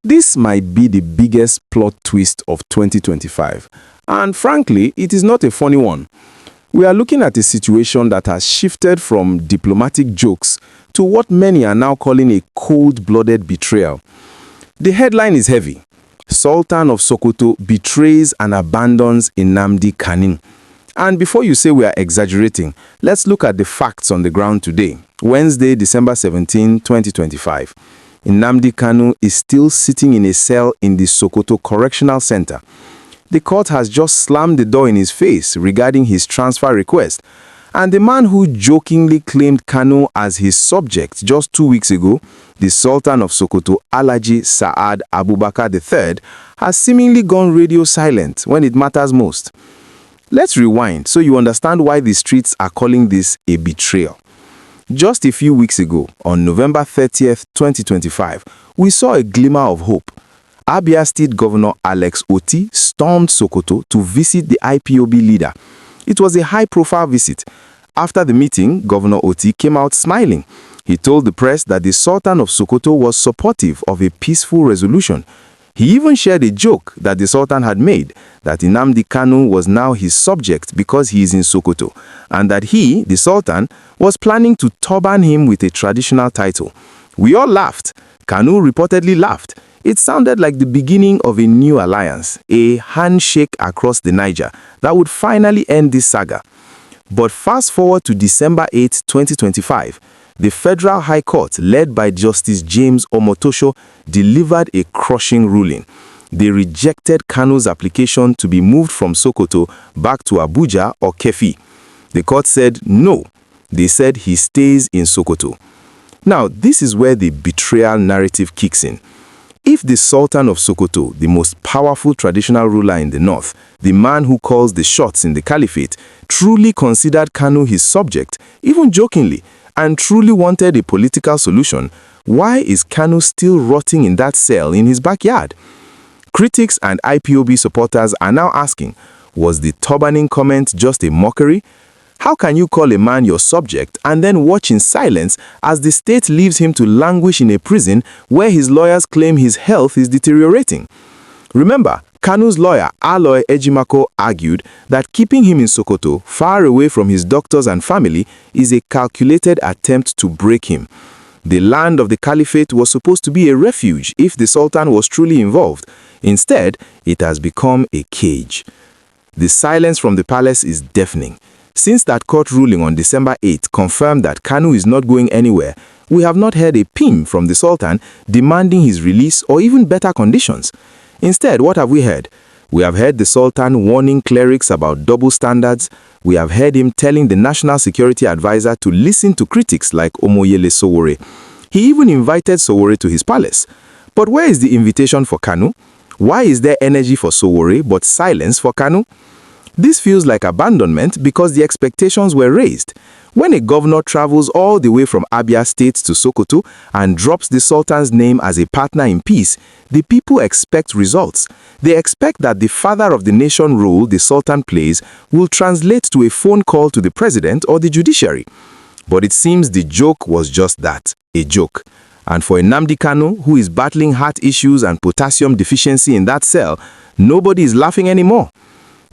This might be the biggest plot twist of 2025, and frankly, it is not a funny one. We are looking at a situation that has shifted from diplomatic jokes to what many are now calling a cold-blooded betrayal. The headline is heavy. Sultan of Sokoto betrays and abandons Nnamdi Kanu. And before you say we are exaggerating, let's look at the facts on the ground today, Wednesday, December 17, 2025. Nnamdi Kanu is still sitting in a cell in the Sokoto Correctional Center. The court has just slammed the door in his face regarding his transfer request, and the man who jokingly claimed Kanu as his subject just 2 weeks ago, the Sultan of Sokoto, Alhaji Sa'ad Abubakar III, has seemingly gone radio silent when it matters most. Let's rewind so you understand why the streets are calling this a betrayal. Just a few weeks ago, on November 30th, 2025, we saw a glimmer of hope. Abia State Governor Alex Otti stormed Sokoto to visit the IPOB leader. It was a high-profile visit. After the meeting, Governor Otti came out smiling. He told the press that the Sultan of Sokoto was supportive of a peaceful resolution. He even shared a joke that the Sultan had made, that Nnamdi Kanu was now his subject because he is in Sokoto, and that he, the Sultan, was planning to turban him with a traditional title. We all laughed. Kanu reportedly laughed. It sounded like the beginning of a new alliance, a handshake across the Niger that would finally end this saga. But fast forward to December 8, 2025, the Federal High Court, led by Justice James Omotosho, delivered a crushing ruling. They rejected Kanu's application to be moved from Sokoto back to Abuja or Kefi. The court said no. They said he stays in Sokoto. Now, this is where the betrayal narrative kicks in. If the Sultan of Sokoto, the most powerful traditional ruler in the north, the man who calls the shots in the caliphate, truly considered Kanu his subject, even jokingly, and truly wanted a political solution, why is Kanu still rotting in that cell in his backyard? Critics and IPOB supporters are now asking, was the turbaning comment just a mockery? How can you call a man your subject and then watch in silence as the state leaves him to languish in a prison where his lawyers claim his health is deteriorating? Remember, Kanu's lawyer, Aloy Ejimakor, argued that keeping him in Sokoto, far away from his doctors and family, is a calculated attempt to break him. The land of the caliphate was supposed to be a refuge if the Sultan was truly involved. Instead, it has become a cage. The silence from the palace is deafening. Since that court ruling on December 8 confirmed that Kanu is not going anywhere, we have not heard a pim from the Sultan demanding his release or even better conditions. Instead, what have we heard? We have heard the Sultan warning clerics about double standards. We have heard him telling the National Security Advisor to listen to critics like Omoyele Sowore. He even invited Sowore to his palace. But where is the invitation for Kanu? Why is there energy for Sowore but silence for Kanu? This feels like abandonment because the expectations were raised. When a governor travels all the way from Abia State to Sokoto and drops the Sultan's name as a partner in peace, the people expect results. They expect that the father of the nation role the Sultan plays will translate to a phone call to the president or the judiciary. But it seems the joke was just that, a joke. And for Nnamdi Kanu, who is battling heart issues and potassium deficiency in that cell, nobody is laughing anymore.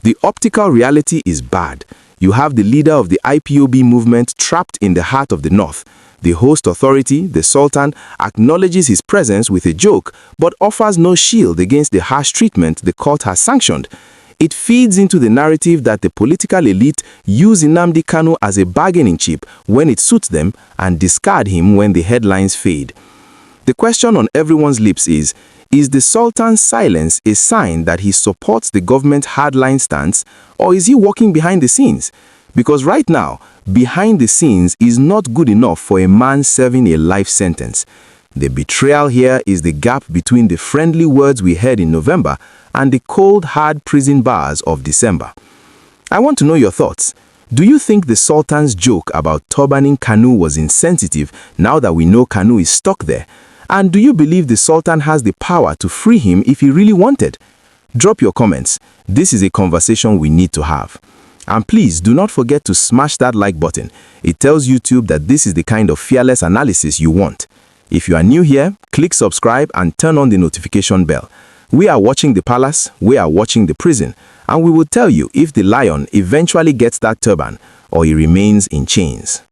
The optical reality is bad. You have the leader of the IPOB movement trapped in the heart of the north. The host authority, the Sultan, acknowledges his presence with a joke, but offers no shield against the harsh treatment the court has sanctioned. It feeds into the narrative that the political elite use Nnamdi Kanu as a bargaining chip when it suits them and discard him when the headlines fade. The question on everyone's lips is the Sultan's silence a sign that he supports the government hardline stance, or is he working behind the scenes? Because right now, behind the scenes is not good enough for a man serving a life sentence. The betrayal here is the gap between the friendly words we heard in November and the cold, hard prison bars of December. I want to know your thoughts. Do you think the Sultan's joke about turbaning Kanu was insensitive now that we know Kanu is stuck there? And do you believe the Sultan has the power to free him if he really wanted? Drop your comments. This is a conversation we need to have. And please do not forget to smash that like button. It tells YouTube that this is the kind of fearless analysis you want. If you are new here, click subscribe and turn on the notification bell. We are watching the palace, we are watching the prison, and we will tell you if the lion eventually gets that turban or he remains in chains.